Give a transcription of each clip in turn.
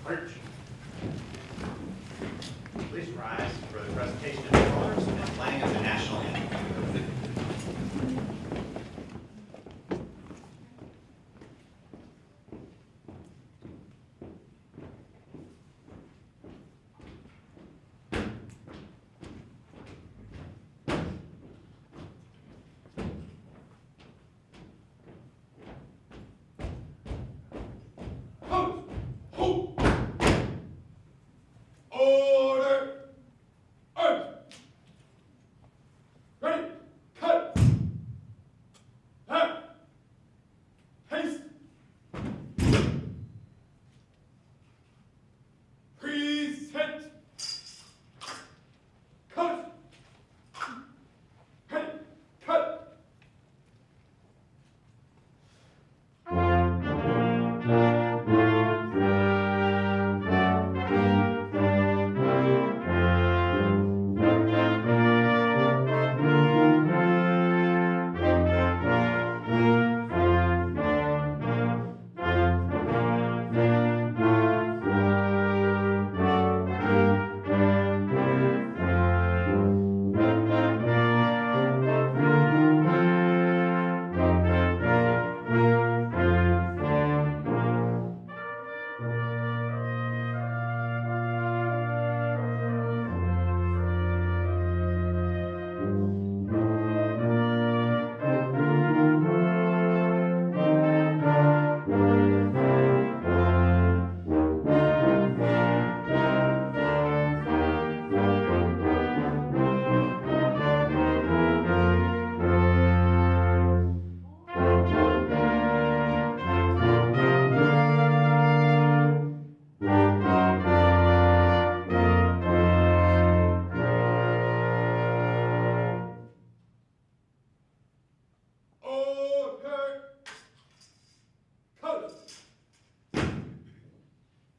March. Please rise for the presentation of the colors and playing of the national anthem.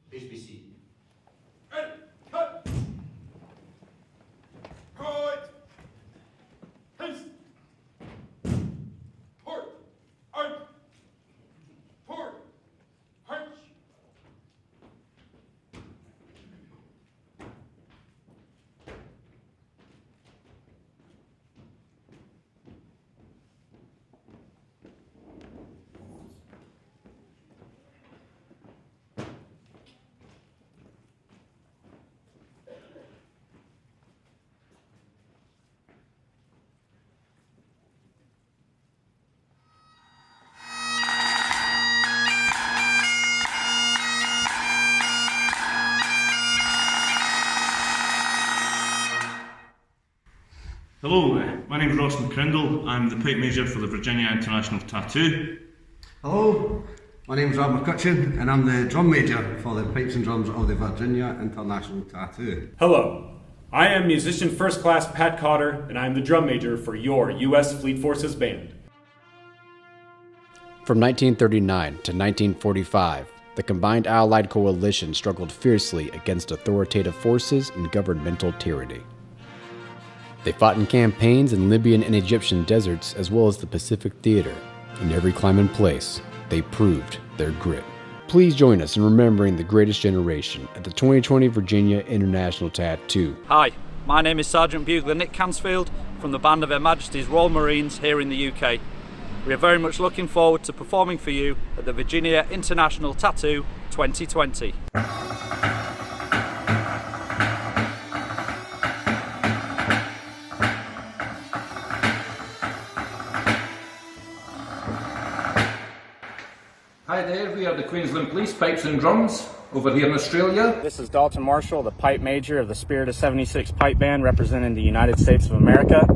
Please be seated. Ready, cut! Right! Haste! Port! Out! Port! March! Hello, my name is Ross McCrindle. I'm the pipe major for the Virginia International Tattoo. Hello, my name is Rob McCutcheon and I'm the drum major for the pipes and drums of the Virginia International Tattoo. Hello, I am musician first class Pat Cotter and I am the drum major for your U.S. Fleet Forces Band. From 1939 to 1945, the combined Allied coalition struggled fiercely against authoritative forces and governmental tyranny. They fought in campaigns in Libyan and Egyptian deserts as well as the Pacific Theater. In every climb and place, they proved their grit. Please join us in remembering the greatest generation at the 2020 Virginia International Tattoo. Hi, my name is Sergeant Bugler Nick Cansfield from the band of Her Majesty's Royal Marines here in the UK. We are very much looking forward to performing for you at the Virginia International Tattoo 2020. Hi there, we are the Queensland Police Pipes and Drums over here in Australia. This is Dalton Marshall, the pipe major of the Spirit of 76 Pipe Band representing the United States of America.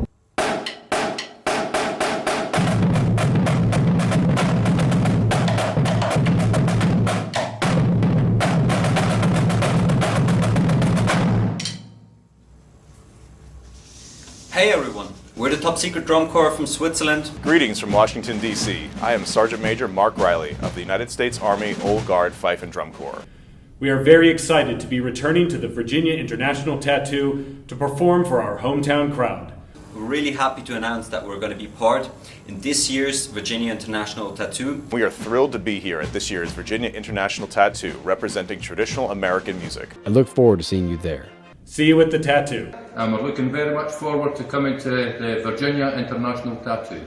Hey everyone, we're the Top Secret Drum Corps from Switzerland. Greetings from Washington, D.C. I am Sergeant Major Mark Riley of the United States Army Old Guard Fife and Drum Corps. We are very excited to be returning to the Virginia International Tattoo to perform for our hometown crowd. We're really happy to announce that we're going to be part in this year's Virginia International Tattoo. We are thrilled to be here at this year's Virginia International Tattoo, representing traditional American music. I look forward to seeing you there. See you with the tattoo. And we're looking very much forward to coming to the Virginia International Tattoo.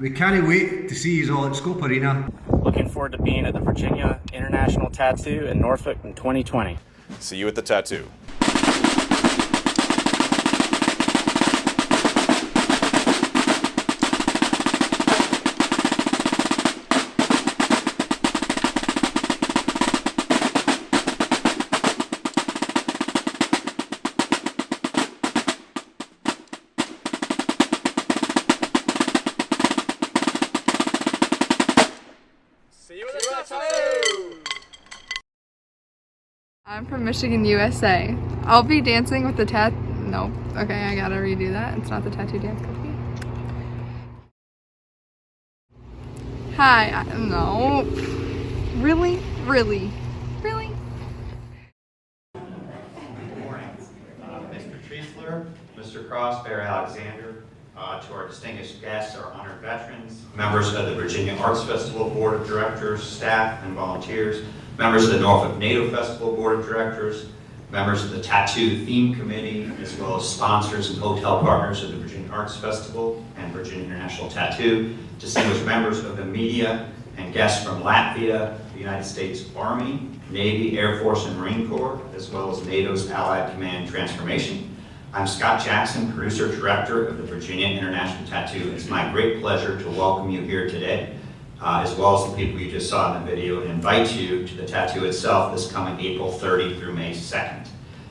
We can't wait to see you all at Scope Arena. Looking forward to being at the Virginia International Tattoo in Norfolk in 2020. See you at the tattoo. I'm from Michigan, USA. I'll be dancing with the no. Okay, I gotta redo that. It's not the tattoo dance company. Hi, no. Really? Really? Really? Good morning. Mr. Treisler, Mr. Cross, Barry Alexander, to our distinguished guests, our honored veterans, members of the Virginia Arts Festival Board of Directors, staff and volunteers, members of the Norfolk Nato Festival Board of Directors, members of the Tattoo Theme Committee, as well as sponsors and hotel partners of the Virginia Arts Festival and Virginia International Tattoo, distinguished members of the media and guests from Latvia, the United States Army, Navy, Air Force, and Marine Corps, as well as NATO's Allied Command Transformation. I'm Scott Jackson, producer-director of the Virginia International Tattoo. It's my great pleasure to welcome you here today, as well as the people you just saw in the video, and invite you to the tattoo itself this coming April 30 through May 2nd.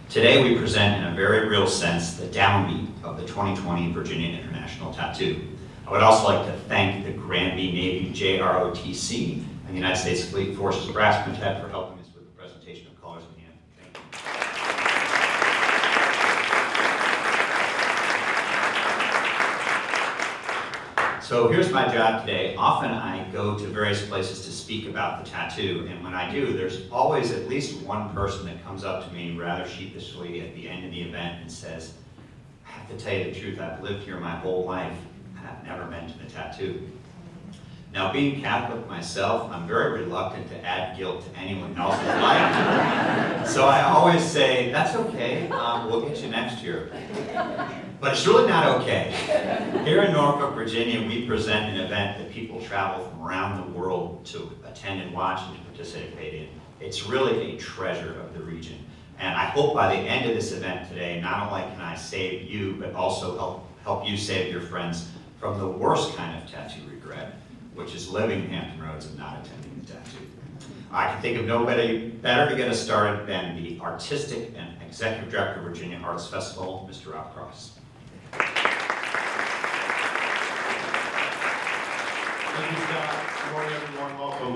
Today we present in a very real sense the downbeat of the 2020 Virginia International Tattoo. I would also like to thank the Granby Navy JROTC and the United States Fleet Forces Brass Quintet for helping us with the presentation of colors in the end. Thank you. So here's my job today. Often I go to various places to speak about the tattoo, and when I do, there's always at least one person that comes up to me rather sheepishly at the end of the event and says, I have to tell you the truth, I've lived here my whole life, and I've never been to the tattoo. Now, being Catholic myself, I'm very reluctant to add guilt to anyone else's life. So I always say, that's okay, we'll get you next year. But it's really not okay. Here in Norfolk, Virginia, we present an event that people travel from around the world to attend and watch and to participate in. It's really a treasure of the region. And I hope by the end of this event today, not only can I save you, but also help you save your friends from the worst kind of tattoo regret, which is living in Hampton Roads and not attending the tattoo. I can think of nobody better to get us started than the Artistic and Executive Director of Virginia Arts Festival, Mr. Rob Cross. Thank you, Scott. Good morning, everyone. Welcome.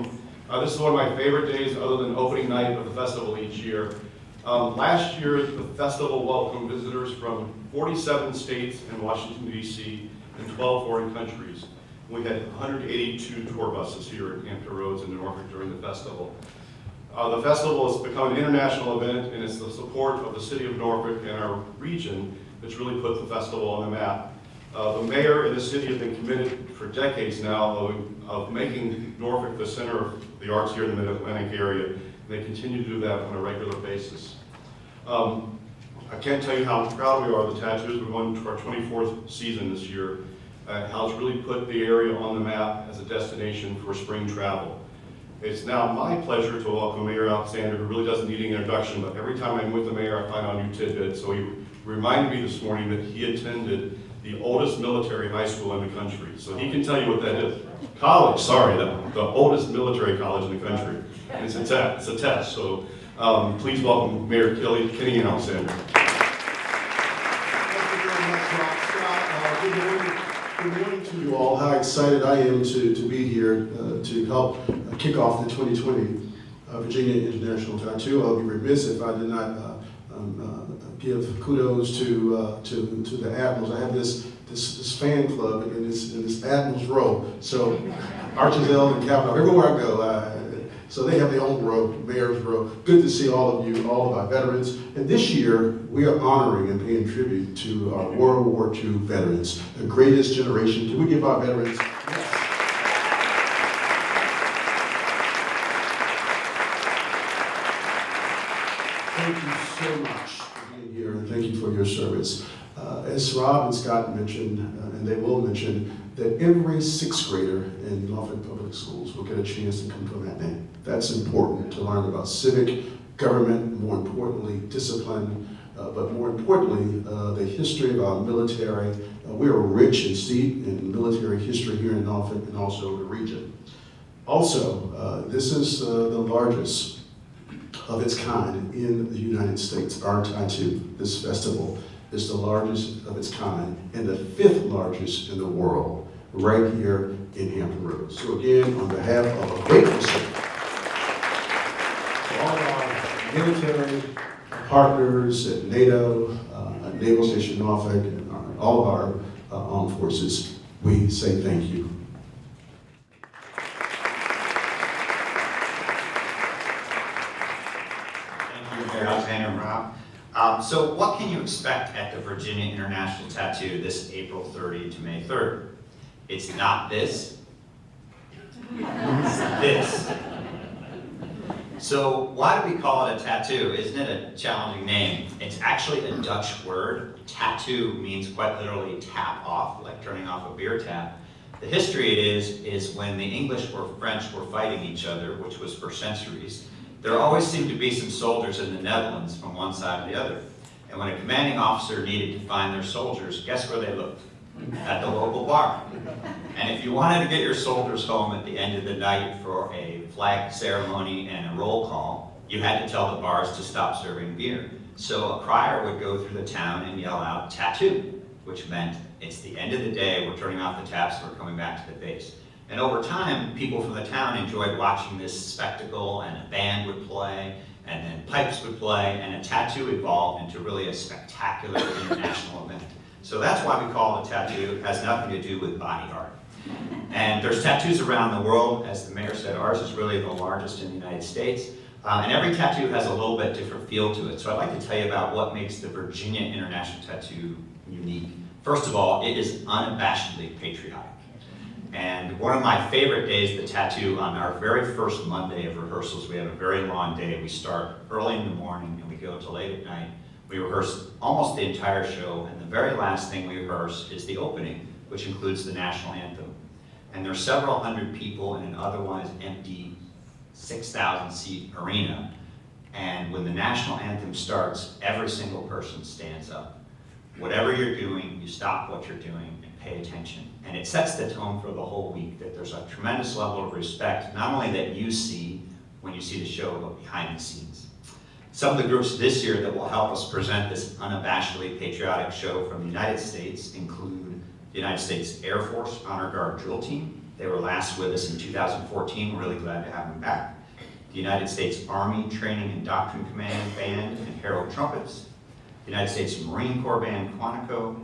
This is one of my favorite days other than opening night of the festival each year. Last year, the festival welcomed visitors from 47 states and Washington, D.C., and 12 foreign countries. We had 182 tour buses here at Hampton Roads in Norfolk during the festival. The festival has become an international event, and it's the support of the city of Norfolk and our region that's really put the festival on the map. The mayor and the city have been committed for decades now of making Norfolk the center of the arts here in the Mid-Atlantic area, and they continue to do that on a regular basis. I can't tell you how proud we are of the tattoos. We're going to our 24th season this year. How it's really put the area on the map as a destination for spring travel. It's now my pleasure to welcome Mayor Alexander, who really doesn't need an introduction, but every time I'm with the mayor, I find out new tidbits. So he reminded me this morning that he attended the oldest military high school in the country. So he can tell you what that is. College, sorry, the oldest military college in the country. And it's a test. So please welcome Mayor Kenny Alexander. Thank you very much, Scott. Good morning to you all. How excited I am to be here to help kick off the 2020 Virginia International Tattoo. I would be remiss if I did not give kudos to the Admirals. I have this fan club in this Admirals row. So Archangel and Capitol, everywhere I go. So they have their own row, mayor's row. Good to see all of you, all of our veterans. And this year, we are honoring and paying tribute to our World War II veterans, the greatest generation. Can we give our veterans? Yes. Thank you so much for being here, and thank you for your service. As Rob and Scott mentioned, and they will mention, that every sixth grader in Norfolk Public Schools will get a chance to come to a matinee. That's important to learn about civic, government, more importantly, discipline, but more importantly, the history of our military. We are rich and steeped in military history here in Norfolk and also the region. Also, this is the largest of its kind in the United States, our tattoo. This festival is the largest of its kind and the 5th largest in the world, right here in Hampton Roads. So again, on behalf of a grateful city, to all of our military partners at Nato, Naval Station Norfolk, and all of our armed forces, we say thank you. Alexander and Rob. So what can you expect at the Virginia International Tattoo this April 30 to May 3rd? It's not this. It's this. So why do we call it a tattoo? Isn't it a challenging name? It's actually a Dutch word. Tattoo means quite literally tap off, like turning off a beer tap. The history it is when the English or French were fighting each other, which was for centuries, there always seemed to be some soldiers in the Netherlands from one side or the other. And when a commanding officer needed to find their soldiers, guess where they looked? At the local bar. And if you wanted to get your soldiers home at the end of the night for a flag ceremony and a roll call, you had to tell the bars to stop serving beer. So a crier would go through the town and yell out, "Tattoo," which meant it's the end of the day, we're turning off the taps, we're coming back to the base. And over time, people from the town enjoyed watching this spectacle, and a band would play, and then pipes would play, and a tattoo evolved into really a spectacular international event. So that's why we call it a tattoo. It has nothing to do with body art. And there's tattoos around the world. As the mayor said, ours is really the largest in the United States. And every tattoo has a little bit different feel to it. So I'd like to tell you about what makes the Virginia International Tattoo unique. First of all, it is unabashedly patriotic. And one of my favorite days, the tattoo, on our very first Monday of rehearsals, we have a very long day. We start early in the morning and we go till late at night. We rehearse almost the entire show, and the very last thing we rehearse is the opening, which includes the national anthem. And there's several hundred people in an otherwise empty 6,000-seat arena. And when the national anthem starts, every single person stands up. Whatever you're doing, you stop what you're doing and pay attention. And it sets the tone for the whole week, that there's a tremendous level of respect, not only that you see when you see the show, but behind the scenes. Some of the groups this year that will help us present this unabashedly patriotic show from the United States include the United States Air Force Honor Guard Drill Team. They were last with us in 2014. We're really glad to have them back. The United States Army Training and Doctrine Command Band and Herald Trumpets. The United States Marine Corps Band Quantico.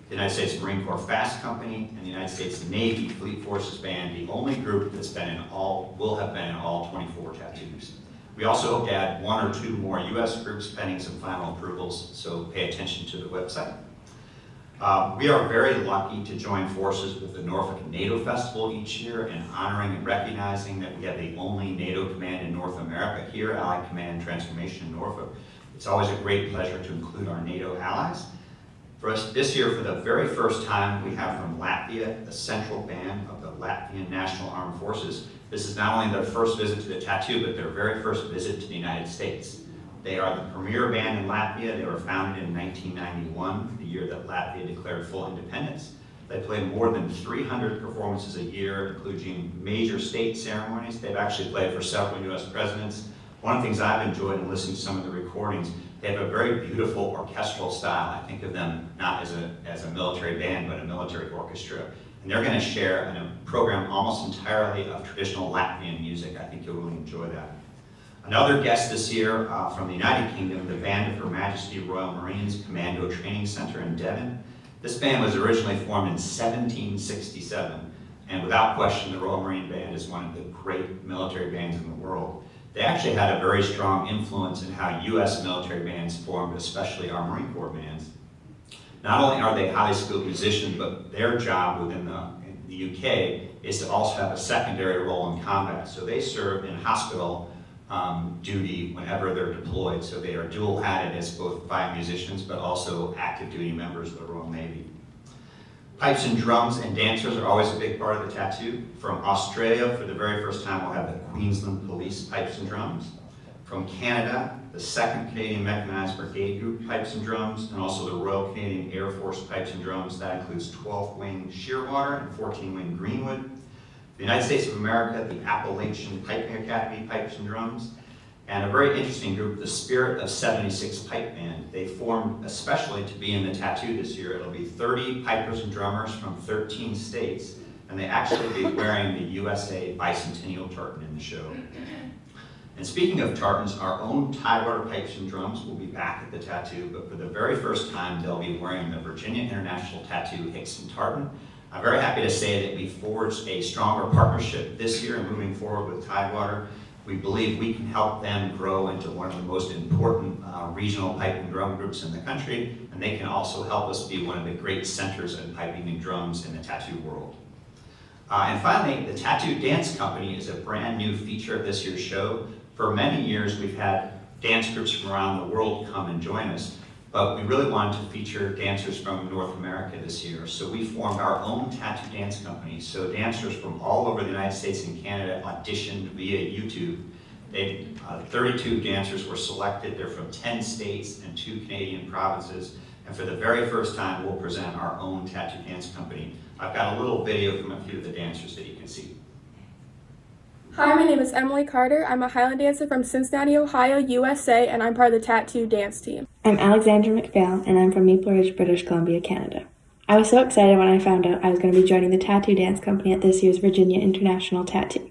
The United States Marine Corps Fast Company, and the United States Navy Fleet Forces Band, the only group that's been in all, will have been in all 24 tattoos. We also hope to add 1 or 2 more U.S. groups pending some final approvals, so pay attention to the website. We are very lucky to join forces with the Norfolk NATO Festival each year in honoring and recognizing that we have the only NATO command in North America here, Allied Command Transformation in Norfolk. It's always a great pleasure to include our NATO allies. For us this year, for the very first time, we have from Latvia, the central band of the Latvian National Armed Forces. This is not only their first visit to the tattoo, but their very first visit to the United States. They are the premier band in Latvia. They were founded in 1991, the year that Latvia declared full independence. They play more than 300 performances a year, including major state ceremonies. They've actually played for several U.S. presidents. One of the things I've enjoyed in listening to some of the recordings, they have a very beautiful orchestral style. I think of them not as a military band, but a military orchestra. And they're going to share a program almost entirely of traditional Latvian music. I think you'll really enjoy that. Another guest this year from the United Kingdom, the band of Her Majesty Royal Marines Commando Training Center in Devon. This band was originally formed in 1767. And without question, the Royal Marine Band is one of the great military bands in the world. They actually had a very strong influence in how U.S. military bands formed, especially our Marine Corps bands. Not only are they highly skilled musicians, but their job within the UK is to also have a secondary role in combat. So they serve in hospital duty whenever they're deployed. So they are dual-hatted as both fine musicians, but also active duty members of the Royal Navy. Pipes and drums and dancers are always a big part of the tattoo. From Australia, for the very first time, we'll have the Queensland Police Pipes and Drums. From Canada, the 2nd Canadian Mechanized Brigade Group Pipes and Drums, and also the Royal Canadian Air Force Pipes and Drums. That includes 12th Wing Shearwater and 14th Wing Greenwood. The United States of America, the Appalachian Piping Academy Pipes and Drums. And a very interesting group, the Spirit of 76 Pipe Band. They formed especially to be in the tattoo this year. It'll be 30 pipers and drummers from 13 states, and they actually be wearing the USA bicentennial tartan in the show. And speaking of tartans, our own Tidewater Pipes and Drums will be back at the tattoo, but for the very first time, they'll be wearing the Virginia International Tattoo Hickson tartan. I'm very happy to say that we forged a stronger partnership this year and moving forward with Tidewater. We believe we can help them grow into one of the most important regional pipe and drum groups in the country, and they can also help us be one of the great centers of piping and drums in the tattoo world. And finally, the Tattoo Dance Company is a brand new feature of this year's show. For many years, we've had dance groups from around the world come and join us, but we really wanted to feature dancers from North America this year. So we formed our own tattoo dance company. So dancers from all over the United States and Canada auditioned via YouTube. 32 dancers were selected. They're from 10 states and 2 Canadian provinces. And for the very first time, we'll present our own tattoo dance company. I've got a little video from a few of the dancers that you can see. Hi, my name is Emily Carter. I'm a Highland dancer from Cincinnati, Ohio, USA, and I'm part of the tattoo dance team. I'm Alexandra McPhail, and I'm from Maple Ridge, British Columbia, Canada. I was so excited when I found out I was going to be joining the tattoo dance company at this year's Virginia International Tattoo.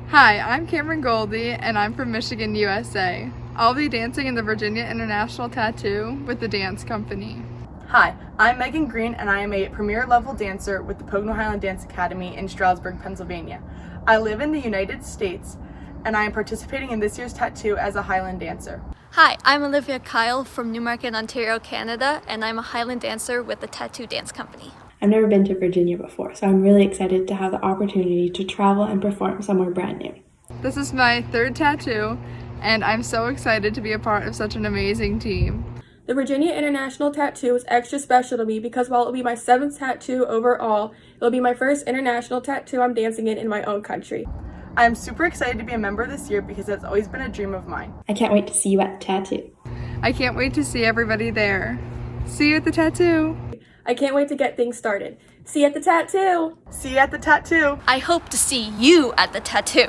Hi, I'm Cameron Goldie, and I'm from Michigan, USA. I'll be dancing in the Virginia International Tattoo with the dance company. Hi, I'm Megan Green, and I am a premier level dancer with the Pocono Highland Dance Academy in Stroudsburg, Pennsylvania. I live in the United States, and I am participating in this year's tattoo as a Highland dancer. Hi, I'm Olivia Kyle from Newmarket, Ontario, Canada, and I'm a Highland dancer with the Tattoo Dance Company. I've never been to Virginia before, so I'm really excited to have the opportunity to travel and perform somewhere brand new. This is my 3rd tattoo, and I'm so excited to be a part of such an amazing team. The Virginia International Tattoo is extra special to me because while it will be my 7th tattoo overall, it will be my first international tattoo I'm dancing in my own country. I am super excited to be a member this year because it's always been a dream of mine. I can't wait to see you at the tattoo. I can't wait to see everybody there. See you at the tattoo. I can't wait to get things started. See you at the tattoo. See you at the tattoo. I hope to see you at the tattoo.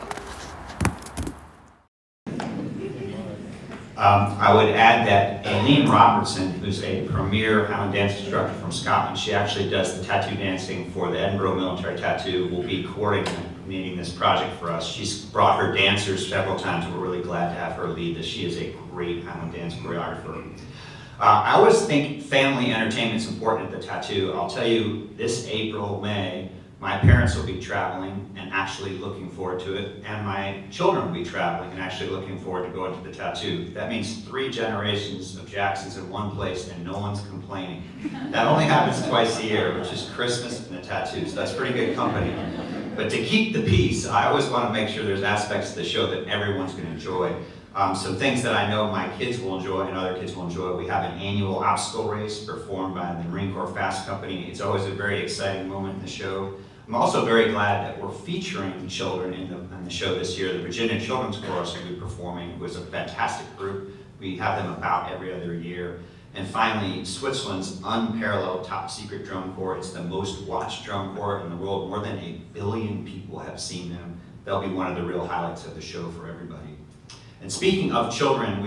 I would add that Aileen Robertson, who's a premier Highland dance instructor from Scotland, she actually does the tattoo dancing for the Edinburgh Military Tattoo, will be coordinating this project for us. She's brought her dancers several times, and we're really glad to have her lead this. She is a great Highland dance choreographer. I always think family entertainment is important at the tattoo. I'll tell you, this April, May, my parents will be traveling and actually looking forward to it, and my children will be traveling and actually looking forward to going to the tattoo. That means 3 generations of Jacksons in one place and no one's complaining. That only happens twice a year, which is Christmas and the tattoo, so that's pretty good company. But to keep the peace, I always want to make sure there's aspects of the show that everyone's going to enjoy. Some things that I know my kids will enjoy and other kids will enjoy. We have an annual obstacle race performed by the Marine Corps Fast Company. It's always a very exciting moment in the show. I'm also very glad that we're featuring children in the show this year. The Virginia Children's Chorus will be performing, who is a fantastic group. We have them about every other year. And finally, Switzerland's unparalleled top secret drum corps. It's the most watched drum corps in the world. More than 1 billion people have seen them. They'll be one of the real highlights of the show for everybody. And speaking of children,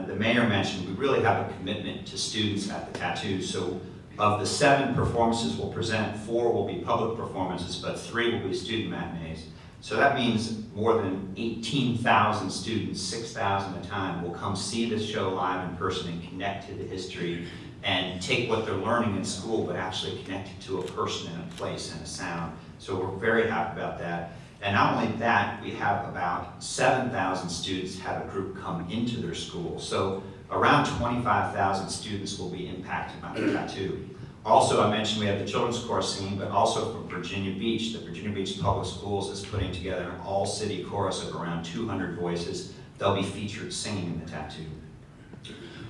the mayor mentioned we really have a commitment to students at the tattoo. So of the 7 performances we'll present, 4 will be public performances, but 3 will be student matinees. So that means more than 18,000 students, 6,000 at a time, will come see this show live in person and connect to the history and take what they're learning in school, but actually connect it to a person and a place and a sound. So we're very happy about that. And not only that, we have about 7,000 students have a group come into their school. So around 25,000 students will be impacted by the tattoo. Also, I mentioned we have the children's chorus singing, but also from Virginia Beach. The Virginia Beach Public Schools is putting together an all-city chorus of around 200 voices. They'll be featured singing in the tattoo.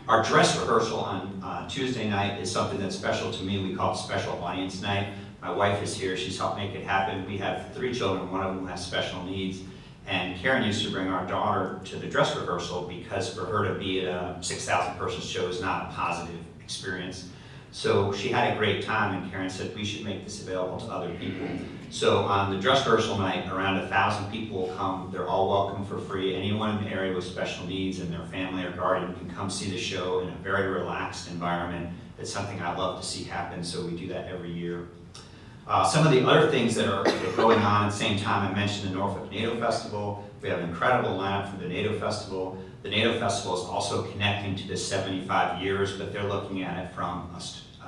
Our dress rehearsal on Tuesday night is something that's special to me. We call it Special Audience Night. My wife is here. She's helped make it happen. We have 3 children. One of them has special needs. And Karen used to bring our daughter to the dress rehearsal because for her to be at a 6,000 person show is not a positive experience. So she had a great time, and Karen said we should make this available to other people. So on the dress rehearsal night, around 1,000 people will come. They're all welcome for free. Anyone in the area with special needs and their family or guardian can come see the show in a very relaxed environment. It's something I love to see happen, so we do that every year. Some of the other things that are going on at the same time, I mentioned the Norfolk Nato Festival. We have an incredible lineup for the Nato Festival. The Nato Festival is also connecting to the 75 years, but they're looking at it from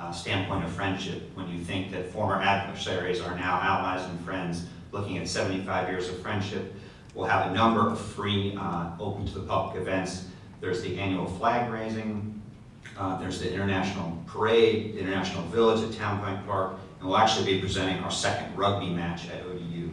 a standpoint of friendship. When you think that former adversaries are now allies and friends, looking at 75 years of friendship, we'll have a number of free, open to the public events. There's the annual flag raising, there's the International Parade, the International Village at Town Point Park, and we'll actually be presenting our second rugby match at ODU.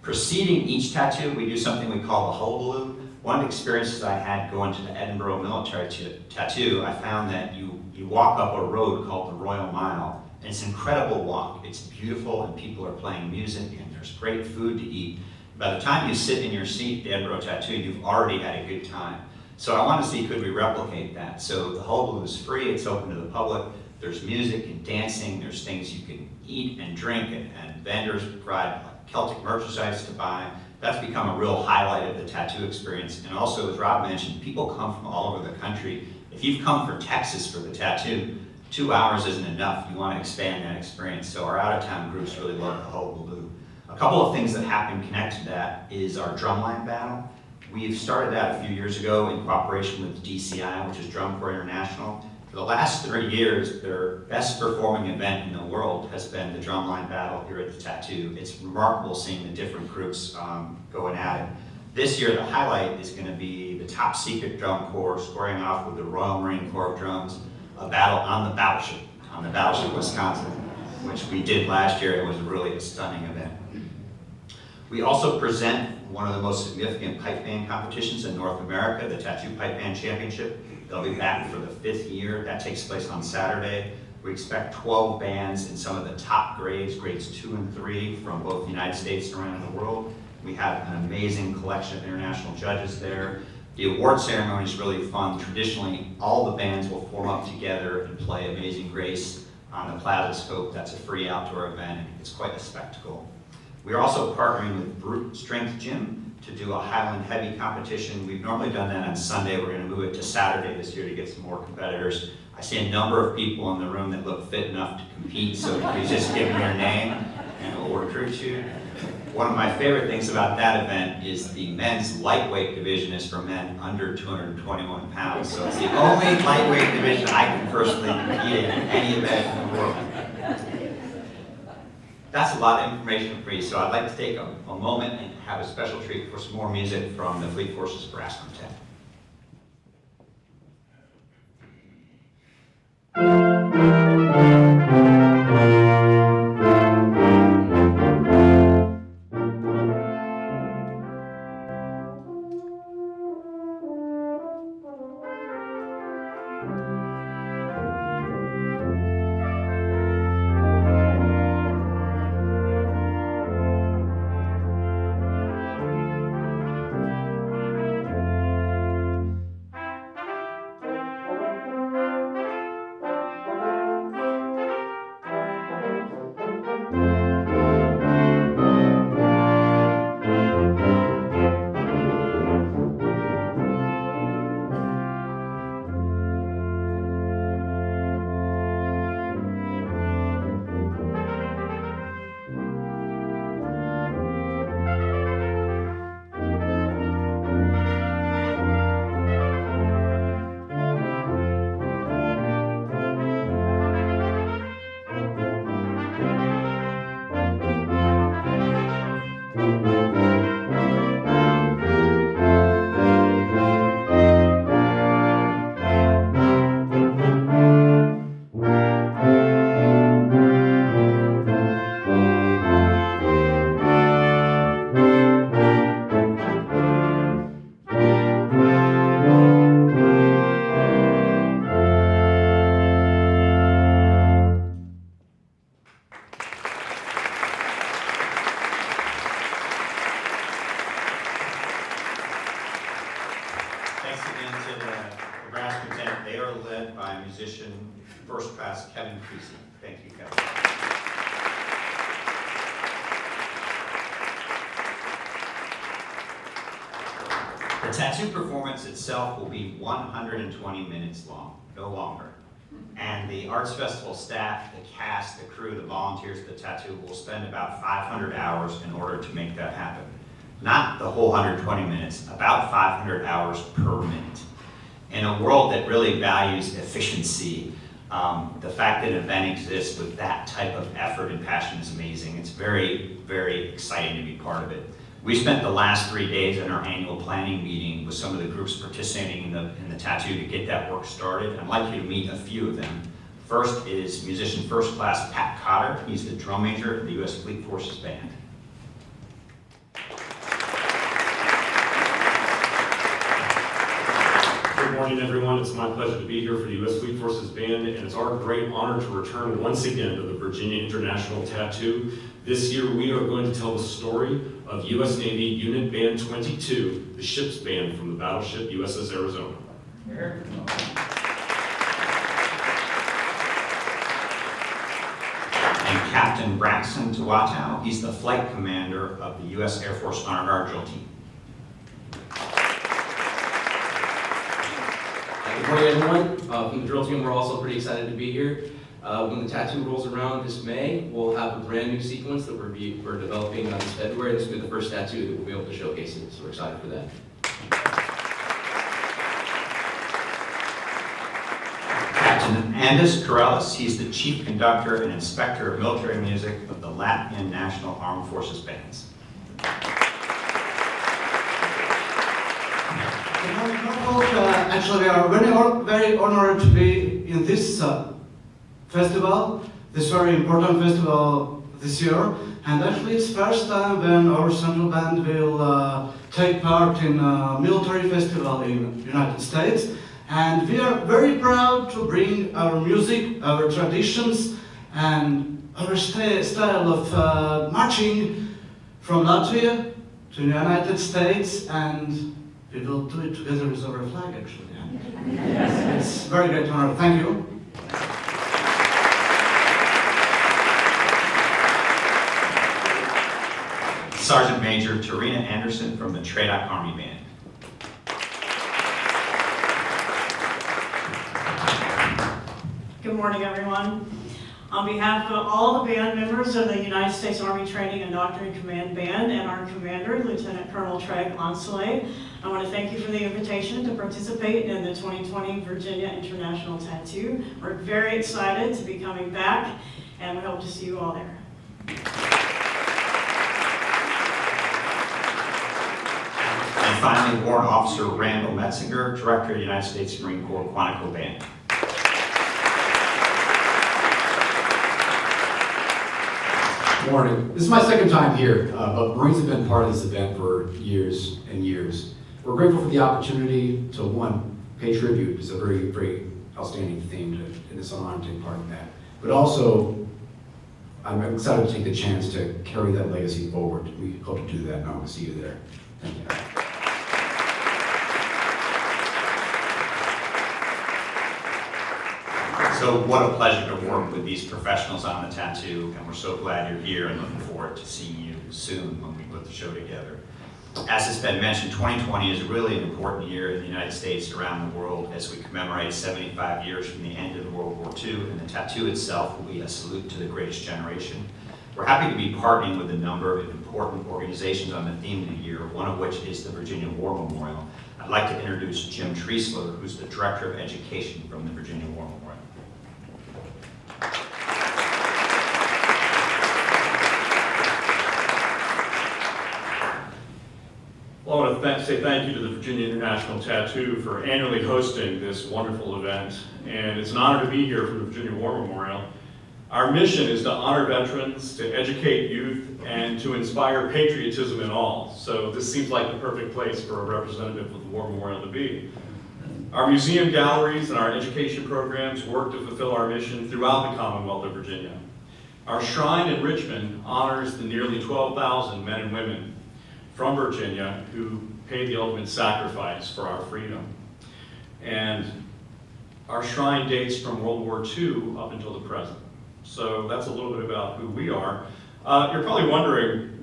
Preceding each tattoo, we do something we call the hullabaloo. One of the experiences I had going to the Edinburgh military tattoo, I found that you walk up a road called the Royal Mile, and it's an incredible walk. It's beautiful, and people are playing music, and there's great food to eat. By the time you sit in your seat at the Edinburgh tattoo, you've already had a good time. So I want to see, could we replicate that? So the hullabaloo is free, it's open to the public. There's music and dancing, there's things you can eat and drink, and vendors provide Celtic merchandise to buy. That's become a real highlight of the tattoo experience. And also, as Rob mentioned, people come from all over the country. If you've come from Texas for the tattoo, 2 hours isn't enough. You want to expand that experience. So our out-of-town groups really love the hullabaloo. A couple of things that happen connected to that is our Drumline Battle. We've started that a few years ago in cooperation with DCI, which is Drum Corps International. For the last 3 years, their best performing event in the world has been the Drumline Battle here at the Tattoo. It's remarkable seeing the different groups going at it. This year, the highlight is going to be the top secret drum corps squaring off with the Royal Marine Corps of Drums, a battle on the battleship Wisconsin, which we did last year. It was really a stunning event. We also present one of the most significant pipe band competitions in North America, the Tattoo Pipe Band Championship. They'll be back for the 5th year. That takes place on Saturday. We expect 12 bands in some of the top grades, grades 2 and 3, from both the United States and around the world. We have an amazing collection of international judges there. The award ceremony is really fun. Traditionally, all the bands will form up together and play Amazing Grace on the Plaza Scope. That's a free outdoor event. It's quite a spectacle. We are also partnering with Brute Strength Gym to do a Highland Heavy competition. We've normally done that on Sunday. We're going to move it to Saturday this year to get some more competitors. I see a number of people in the room that look fit enough to compete, so please just give me your name and we'll recruit you. One of my favorite things about that event is the men's lightweight division is for men under 221 pounds. So it's the only lightweight division I can personally compete in any event in the world. That's a lot of information for you, so I'd like to take a moment and have a special treat for some more music from the Fleet Forces Brass Quartet. led by musician first class Kevin Creasy. Thank you, Kevin. The tattoo performance itself will be 120 minutes long, no longer. And the Arts Festival staff, the cast, the crew, the volunteers at the tattoo will spend about 500 hours in order to make that happen. Not the whole 120 minutes, about 500 hours per minute. In a world that really values efficiency, the fact that an event exists with that type of effort and passion is amazing. It's very, very exciting to be part of it. We spent the last 3 days in our annual planning meeting with some of the groups participating in the tattoo to get that work started. I'd like you to meet a few of them. First is musician first class Pat Cotter. He's the drum major of the U.S. Fleet Forces Band. Good morning, everyone. It's my pleasure to be here for the U.S. Fleet Forces Band, and it's our great honor to return once again to the Virginia International Tattoo. This year, we are going to tell the story of U.S. Navy Unit Band 22, the ship's band from the battleship USS Arizona. And Captain Braxton Tuatau, he's the flight commander of the U.S. Air Force Honor Guard Drill Team. Good morning, everyone. From the drill team, we're also pretty excited to be here. When the tattoo rolls around this May, we'll have a brand new sequence that we're developing this February. This will be the first tattoo that we'll be able to showcase it, so we're excited for that. Captain Andis Corellis, he's the chief conductor and inspector of military music of the Latvian National Armed Forces Bands. Good morning, Norfolk. Actually, we are very honored to be in this festival, this very important festival this year. And actually, it's first time when our central band will take part in a military festival in the United States. And we are very proud to bring our music, our traditions, and our style of marching from Latvia to the United States, and we will do it together with our flag, actually. Yeah. It's a very great honor. Thank you. Sergeant Major Tarina Anderson from the Tradoc Army Band. Good morning, everyone. On behalf of all the band members of the United States Army Training and Doctrine Command Band and our commander, Lieutenant Colonel Treg Onsley, I want to thank you for the invitation to participate in the 2020 Virginia International Tattoo. We're very excited to be coming back, and we hope to see you all there. And finally, Warrant Officer Randall Metzinger, Director of the United States Marine Corps Quantico Band. Good morning. This is my second time here, but Marines have been part of this event for years and years. We're grateful for the opportunity to, one, pay tribute. It's a very, very outstanding theme, and it's an honor to take part in that. But also, I'm excited to take the chance to carry that legacy forward. We hope to do that, and I hope to see you there. Thank you. So what a pleasure to work with these professionals on the tattoo, and we're so glad you're here and looking forward to seeing you soon when we put the show together. As has been mentioned, 2020 is really an important year in the United States and around the world as we commemorate 75 years from the end of World War II, and the tattoo itself will be a salute to the greatest generation. We're happy to be partnering with a number of important organizations on the theme of the year, one of which is the Virginia War Memorial. I'd like to introduce Jim Treisler, who's the Director of Education from the Virginia War Memorial. Well, I want to say thank you to the Virginia International Tattoo for annually hosting this wonderful event. And it's an honor to be here for the Virginia War Memorial. Our mission is to honor veterans, to educate youth, and to inspire patriotism in all. So this seems like the perfect place for a representative of the War Memorial to be. Our museum galleries and our education programs work to fulfill our mission throughout the Commonwealth of Virginia. Our shrine in Richmond honors the nearly 12,000 men and women from Virginia who paid the ultimate sacrifice for our freedom. And our shrine dates from World War II up until the present. So that's a little bit about who we are. You're probably wondering,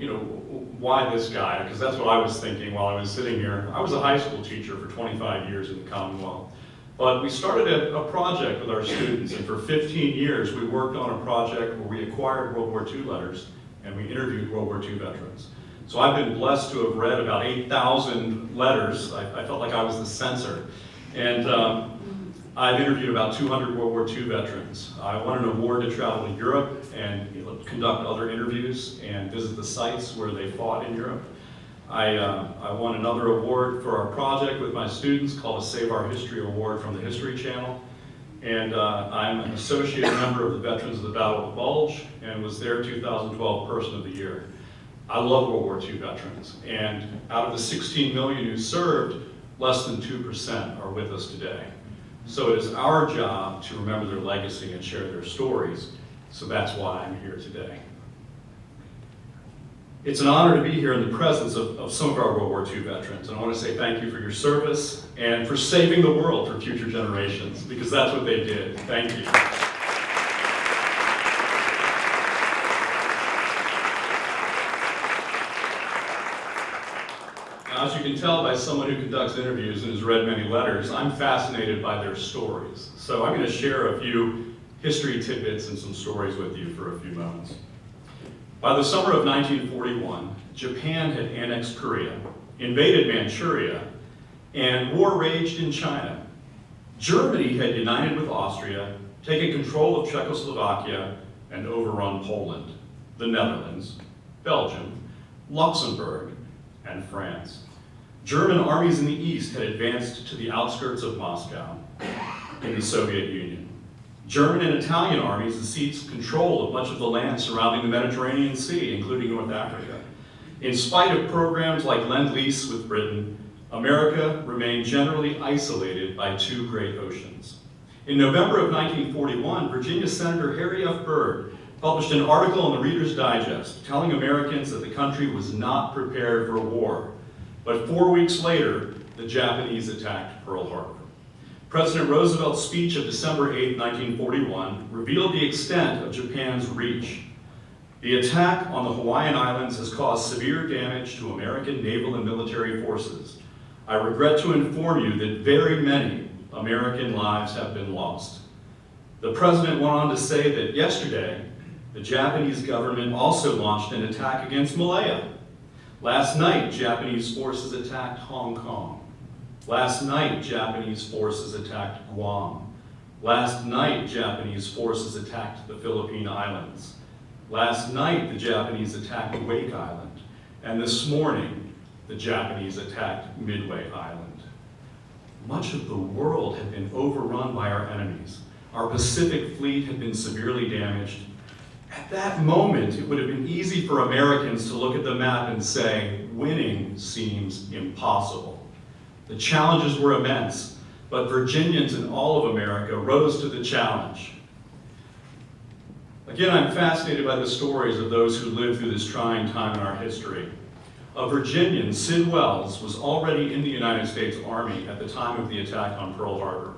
why this guy? Because that's what I was thinking while I was sitting here. I was a high school teacher for 25 years in the Commonwealth. But we started a project with our students, and for 15 years we worked on a project where we acquired World War II letters and we interviewed World War II veterans. So I've been blessed to have read about 8,000 letters. I felt like I was the censor. And I've interviewed about 200 World War II veterans. I won an award to travel to Europe and conduct other interviews and visit the sites where they fought in Europe. I won another award for our project with my students called a Save Our History Award from the History Channel. And I'm an associate member of the Veterans of the Battle of the Bulge and was their 2012 Person of the Year. I love World War II veterans, and out of the 16 million who served, less than 2% are with us today. So it is our job to remember their legacy and share their stories, so that's why I'm here today. It's an honor to be here in the presence of some of our World War II veterans, and I want to say thank you for your service and for saving the world for future generations, because that's what they did. Thank you. Now, as you can tell by someone who conducts interviews and has read many letters, I'm fascinated by their stories. So I'm going to share a few history tidbits and some stories with you for a few moments. By the summer of 1941, Japan had annexed Korea, invaded Manchuria, and war raged in China. Germany had united with Austria, taken control of Czechoslovakia, and overrun Poland, the Netherlands, Belgium, Luxembourg, and France. German armies in the east had advanced to the outskirts of Moscow in the Soviet Union. German and Italian armies seized control of much of the land surrounding the Mediterranean Sea, including North Africa. In spite of programs like Lend-Lease with Britain, America remained generally isolated by two great oceans. In November of 1941, Virginia Senator Harry F. Byrd published an article in the Reader's Digest telling Americans that the country was not prepared for war. But 4 weeks later, the Japanese attacked Pearl Harbor. President Roosevelt's speech of December 8, 1941, revealed the extent of Japan's reach. The attack on the Hawaiian Islands has caused severe damage to American naval and military forces. I regret to inform you that very many American lives have been lost. The president went on to say that yesterday, the Japanese government also launched an attack against Malaya. Last night, Japanese forces attacked Hong Kong. Last night, Japanese forces attacked Guam. Last night, Japanese forces attacked the Philippine Islands. Last night, the Japanese attacked Wake Island. And this morning, the Japanese attacked Midway Island. Much of the world had been overrun by our enemies. Our Pacific fleet had been severely damaged. At that moment, it would have been easy for Americans to look at the map and say, winning seems impossible. The challenges were immense, but Virginians in all of America rose to the challenge. Again, I'm fascinated by the stories of those who lived through this trying time in our history. A Virginian, Sid Wells, was already in the United States Army at the time of the attack on Pearl Harbor.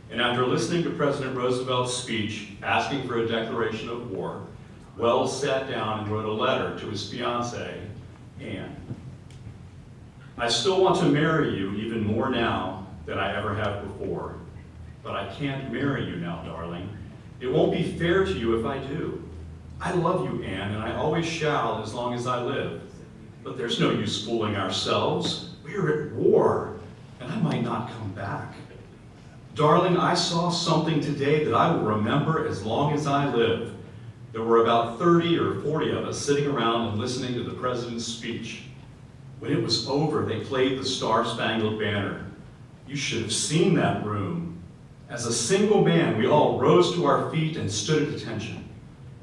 And after listening to President Roosevelt's speech asking for a declaration of war, Wells sat down and wrote a letter to his fiancée, Anne. I still want to marry you even more now than I ever have before, but I can't marry you now, darling. It won't be fair to you if I do. I love you, Anne, and I always shall as long as I live. But there's no use fooling ourselves. We're at war, and I might not come back. Darling, I saw something today that I will remember as long as I live. There were about 30 or 40 of us sitting around and listening to the president's speech. When it was over, they played the Star-Spangled Banner. You should have seen that room. As a single man, we all rose to our feet and stood at attention.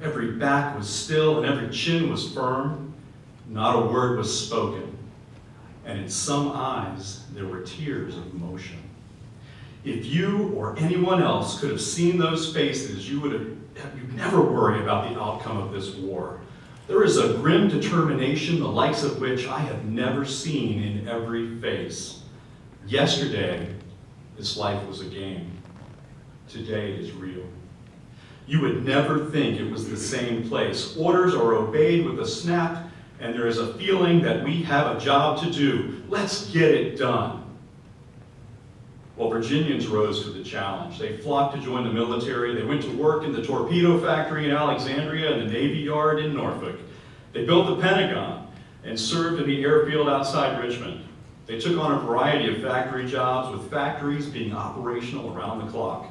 Every back was still and every chin was firm. Not a word was spoken. And in some eyes, there were tears of emotion. If you or anyone else could have seen those faces, you'd never worry about the outcome of this war. There is a grim determination, the likes of which I have never seen in every face. Yesterday, this life was a game. Today it is real. You would never think it was the same place. Orders are obeyed with a snap, and there is a feeling that we have a job to do. Let's get it done. Well, Virginians rose to the challenge. They flocked to join the military. They went to work in the torpedo factory in Alexandria and the Navy Yard in Norfolk. They built the Pentagon and served in the airfield outside Richmond. They took on a variety of factory jobs, with factories being operational around the clock.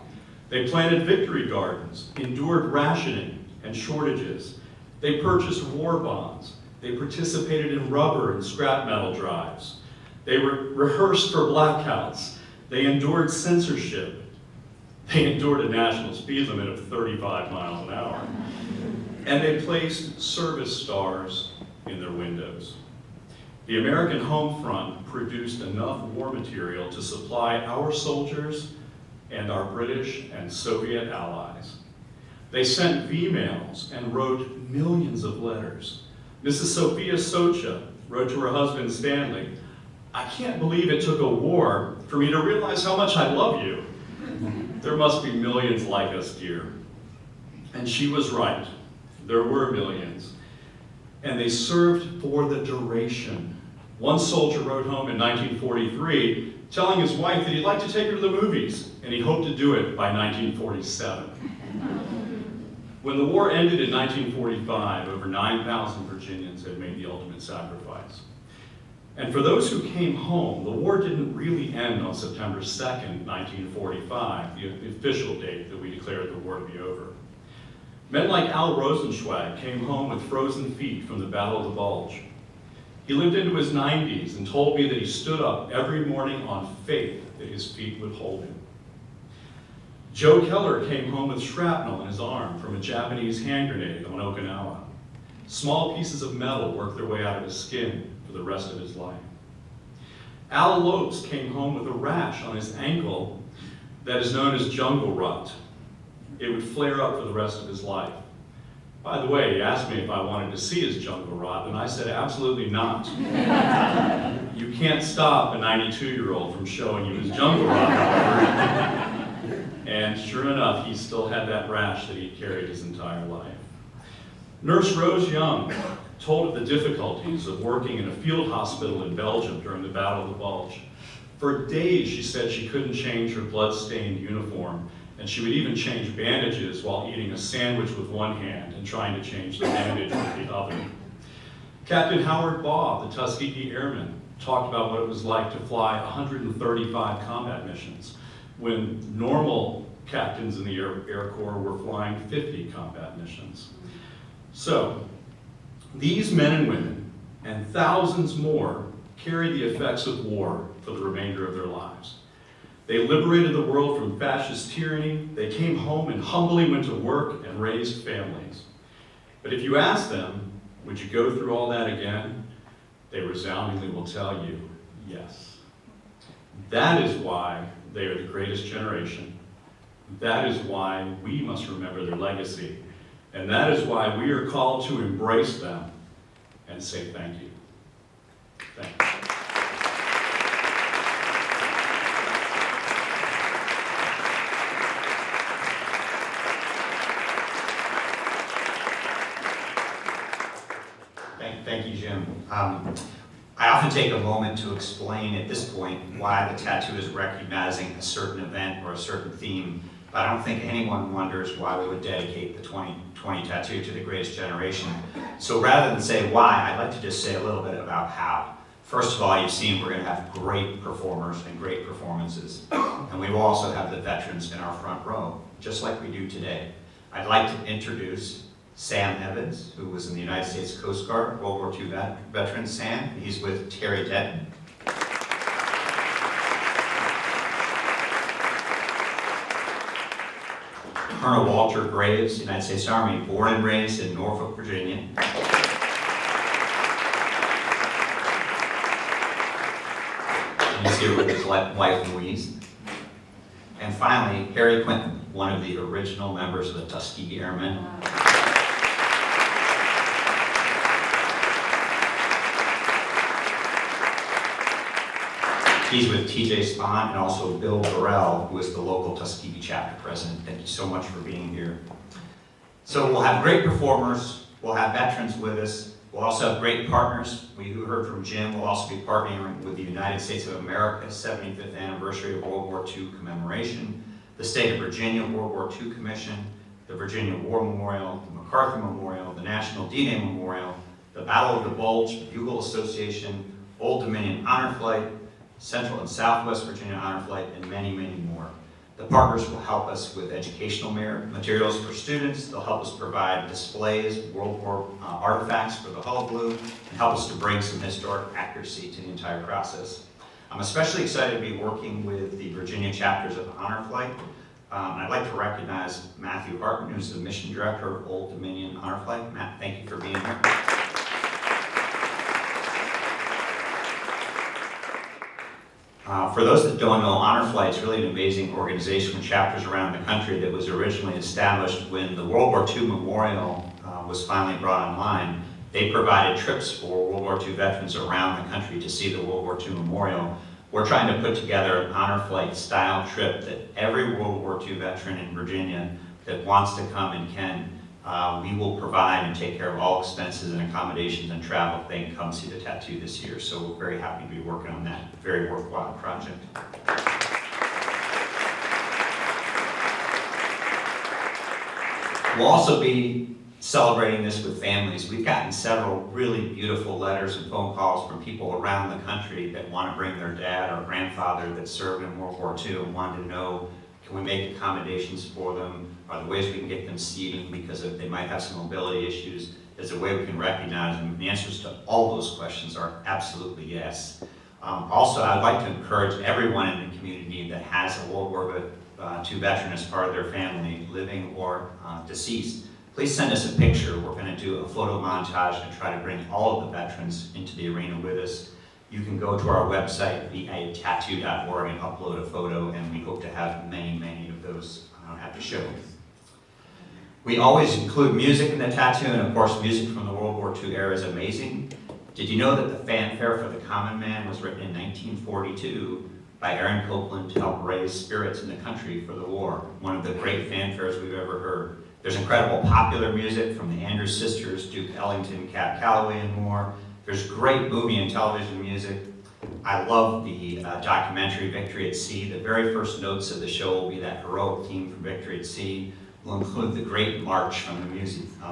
They planted victory gardens, endured rationing and shortages. They purchased war bonds. They participated in rubber and scrap metal drives. They rehearsed for blackouts. They endured censorship. They endured a national speed limit of 35 miles an hour. And they placed service stars in their windows. The American home front produced enough war material to supply our soldiers and our British and Soviet allies. They sent V-mails and wrote millions of letters. Mrs. Sophia Socha wrote to her husband Stanley, "I can't believe it took a war for me to realize how much I love you. There must be millions like us, dear." And she was right. There were millions. And they served for the duration. One soldier wrote home in 1943 telling his wife that he'd like to take her to the movies, and he hoped to do it by 1947. When the war ended in 1945, over 9,000 Virginians had made the ultimate sacrifice. And for those who came home, the war didn't really end on September 2nd, 1945, the official date that we declared the war to be over. Men like Al Rosenzweig came home with frozen feet from the Battle of the Bulge. He lived into his 90s and told me that he stood up every morning on faith that his feet would hold him. Joe Keller came home with shrapnel in his arm from a Japanese hand grenade on Okinawa. Small pieces of metal worked their way out of his skin for the rest of his life. Al Lopes came home with a rash on his ankle that is known as jungle rot. It would flare up for the rest of his life. By the way, he asked me if I wanted to see his jungle rot, and I said absolutely not. You can't stop a 92-year-old from showing you his jungle rot, however. And sure enough, he still had that rash that he'd carried his entire life. Nurse Rose Young told of the difficulties of working in a field hospital in Belgium during the Battle of the Bulge. For days, she said she couldn't change her blood-stained uniform, and she would even change bandages while eating a sandwich with one hand and trying to change the bandage with the other. Captain Howard Baugh, the Tuskegee Airman, talked about what it was like to fly 135 combat missions when normal captains in the Air Corps were flying 50 combat missions. So, these men and women, and thousands more, carried the effects of war for the remainder of their lives. They liberated the world from fascist tyranny. They came home and humbly went to work and raised families. But if you ask them, would you go through all that again? They resoundingly will tell you, yes. That is why they are the greatest generation. That is why we must remember their legacy. And that is why we are called to embrace them and say thank you. Thank you. Thank you, Jim. I often take a moment to explain at this point why the tattoo is recognizing a certain event or a certain theme, but I don't think anyone wonders why we would dedicate the 2020 tattoo to the greatest generation. So rather than say why, I'd like to just say a little bit about how. First of all, you've seen we're going to have great performers and great performances, and we will also have the veterans in our front row, just like we do today. I'd like to introduce Sam Evans, who was in the United States Coast Guard, World War II veteran. Sam, he's with Terry Denton. Colonel Walter Graves, United States Army, born and raised in Norfolk, Virginia. And he's here with his wife, Louise. And finally, Harry Quinton, one of the original members of the Tuskegee Airmen. He's with TJ Spahn and also Bill Burrell, who is the local Tuskegee chapter president. Thank you so much for being here. So we'll have great performers, we'll have veterans with us, we'll also have great partners. We heard from Jim, we'll also be partnering with the United States of America's 75th anniversary of World War II commemoration, the State of Virginia World War II Commission, the Virginia War Memorial, the MacArthur Memorial, the National D-Day Memorial, the Battle of the Bulge, Bugle Association, Old Dominion Honor Flight, Central and Southwest Virginia Honor Flight, and many, many more. The partners will help us with educational materials for students. They'll help us provide displays, World War artifacts for the hullabaloo, and help us to bring some historic accuracy to the entire process. I'm especially excited to be working with the Virginia chapters of Honor Flight. And I'd like to recognize Matthew Hartman, who's the mission director of Old Dominion Honor Flight. Matt, thank you for being here. For those that don't know, Honor Flight is really an amazing organization with chapters around the country that was originally established when the World War II Memorial was finally brought online. They provided trips for World War II veterans around the country to see the World War II Memorial. We're trying to put together an Honor Flight style trip that every World War II veteran in Virginia that wants to come and can, we will provide and take care of all expenses and accommodations and travel if they can come see the tattoo this year. So we're very happy to be working on that very worthwhile project. We'll also be celebrating this with families. We've gotten several really beautiful letters and phone calls from people around the country that want to bring their dad or grandfather that served in World War II and wanted to know, can we make accommodations for them? Are there ways we can get them seating because they might have some mobility issues? Is there a way we can recognize them? The answers to all those questions are absolutely yes. Also, I'd like to encourage everyone in the community that has a World War II veteran as part of their family, living or deceased. Please send us a picture. We're going to do a photo montage and try to bring all of the veterans into the arena with us. You can go to our website, vatattoo.org, and upload a photo, and we hope to have many, many of those at the show. We always include music in the tattoo, and of course, music from the World War II era is amazing. Did you know that the fanfare for the Common Man was written in 1942 by Aaron Copland to help raise spirits in the country for the war? One of the great fanfares we've ever heard. There's incredible popular music from the Andrews Sisters, Duke Ellington, Cab Calloway, and more. There's great movie and television music. I love the documentary Victory at Sea. The very first notes of the show will be that heroic theme from Victory at Sea. We'll include the great march from the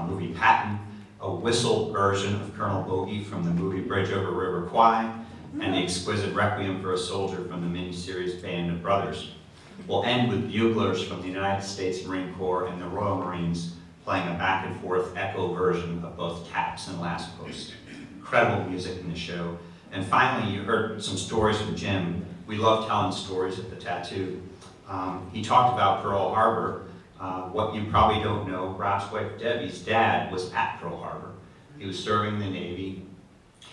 movie Patton, a whistle version of Colonel Bogey from the movie Bridge Over River Kwai, and the exquisite Requiem for a Soldier from the miniseries Band of Brothers. We'll end with buglers from the United States Marine Corps and the Royal Marines playing a back and forth echo version of both taps and last post. Incredible music in the show. And finally, you heard some stories from Jim. We love telling stories at the tattoo. He talked about Pearl Harbor. What you probably don't know, Rob's wife Debbie's dad was at Pearl Harbor. He was serving the Navy.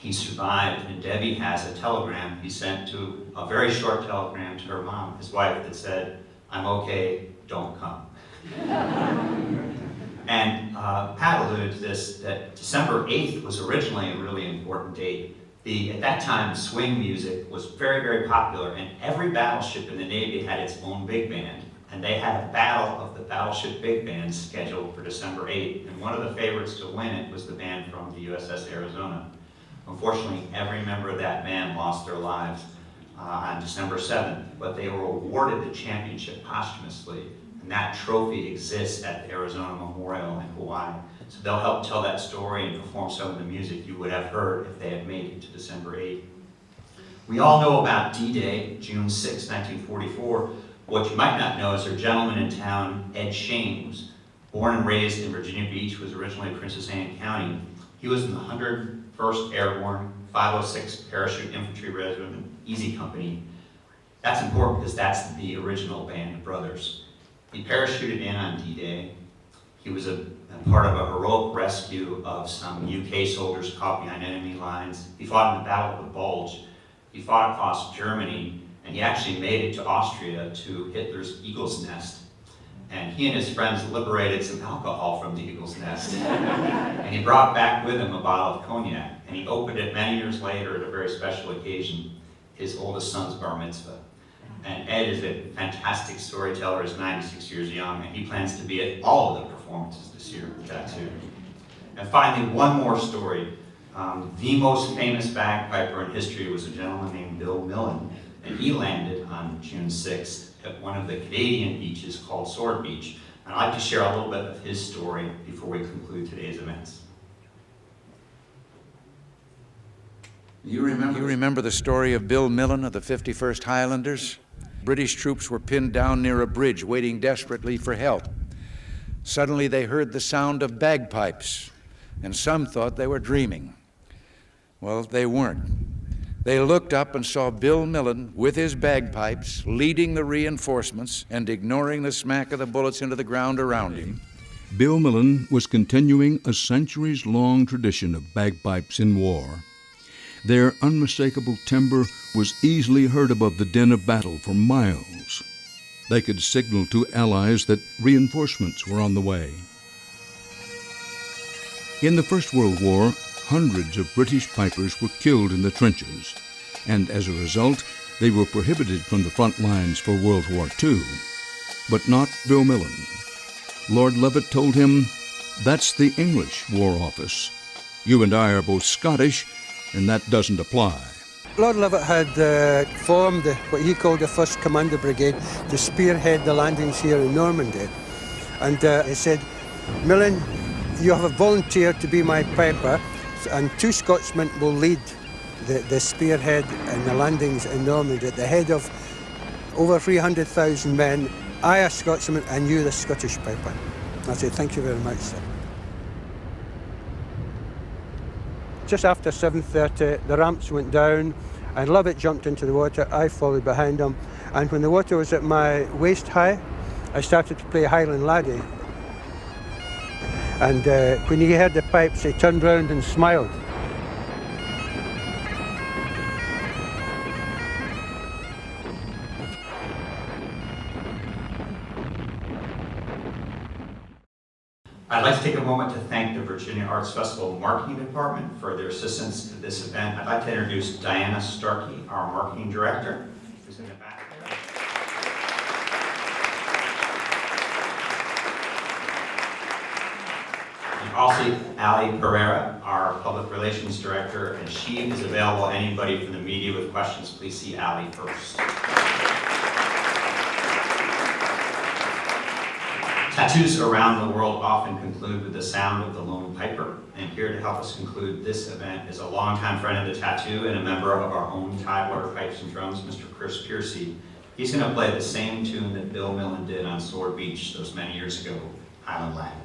He survived, and Debbie has a telegram he sent to, a very short telegram to her mom, his wife, that said, "I'm okay, don't come." And Pat alluded to this, that December 8th was originally a really important date. At that time, swing music was very, very popular, and every battleship in the Navy had its own big band. And they had a battle of the battleship big bands scheduled for December 8th. And one of the favorites to win it was the band from the USS Arizona. Unfortunately, every member of that band lost their lives on December 7th, but they were awarded the championship posthumously. And that trophy exists at the Arizona Memorial in Hawaii. So they'll help tell that story and perform some of the music you would have heard if they had made it to December 8th. We all know about D-Day, June 6, 1944. What you might not know is their gentleman in town, Ed Shane, was born and raised in Virginia Beach, was originally Princess Anne County. He was in the 101st Airborne, 506 Parachute Infantry Regiment, Easy Company. That's important because that's the original Band of Brothers. He parachuted in on D-Day. He was a part of a heroic rescue of some UK soldiers caught behind enemy lines. He fought in the Battle of the Bulge. He fought across Germany, and he actually made it to Austria, to Hitler's Eagle's Nest. And he and his friends liberated some alcohol from the Eagle's Nest. And he brought back with him a bottle of cognac, and he opened it many years later at a very special occasion. his oldest son's bar mitzvah. And Ed is a fantastic storyteller, is 96 years young, and he plans to be at all of the performances this year with Tattoo. And finally, one more story. The most famous bagpiper in history was a gentleman named Bill Millen, and he landed on June 6th at one of the Canadian beaches called Sword Beach. And I'd like to share a little bit of his story before we conclude today's events. You remember the story of Bill Millen of the 51st Highlanders? British troops were pinned down near a bridge, waiting desperately for help. Suddenly they heard the sound of bagpipes, and some thought they were dreaming. Well, they weren't. They looked up and saw Bill Millen with his bagpipes, leading the reinforcements and ignoring the smack of the bullets into the ground around him. Bill Millen was continuing a centuries-long tradition of bagpipes in war. Their unmistakable timbre was easily heard above the din of battle for miles. They could signal to allies that reinforcements were on the way. In the First World War, hundreds of British pipers were killed in the trenches, and as a result, they were prohibited from the front lines for World War II. But not Bill Millen. Lord Lovat told him, "That's the English War Office. You and I are both Scottish, and that doesn't apply." Lord Lovat had formed what he called the 1st Commander Brigade to spearhead the landings here in Normandy. And he said, "Millen, you have volunteered to be my piper, and 2 Scotsmen will lead the spearhead and the landings in Normandy at the head of over 300,000 men. I, a Scotsman, and you, the Scottish piper." I said, "Thank you very much, sir." Just after 7:30, the ramps went down, and Lovat jumped into the water. I followed behind him, and when the water was at my waist high, I started to play Highland Laddie. And when he heard the pipes, he turned round and smiled. I'd like to take a moment to thank the Virginia Arts Festival Marketing Department for their assistance to this event. I'd like to introduce Diana Starkey, our Marketing Director, who's in the back there. And also Ali Pereira, our Public Relations Director, and she is available. Anybody from the media with questions, please see Ali first. Tattoos around the world often conclude with the sound of the lone piper, and here to help us conclude this event is a longtime friend of the tattoo and a member of our own Tidewater Pipes and Drums, Mr. Chris Piercy. He's going to play the same tune that Bill Millen did on Sword Beach those many years ago, Highland Laddie.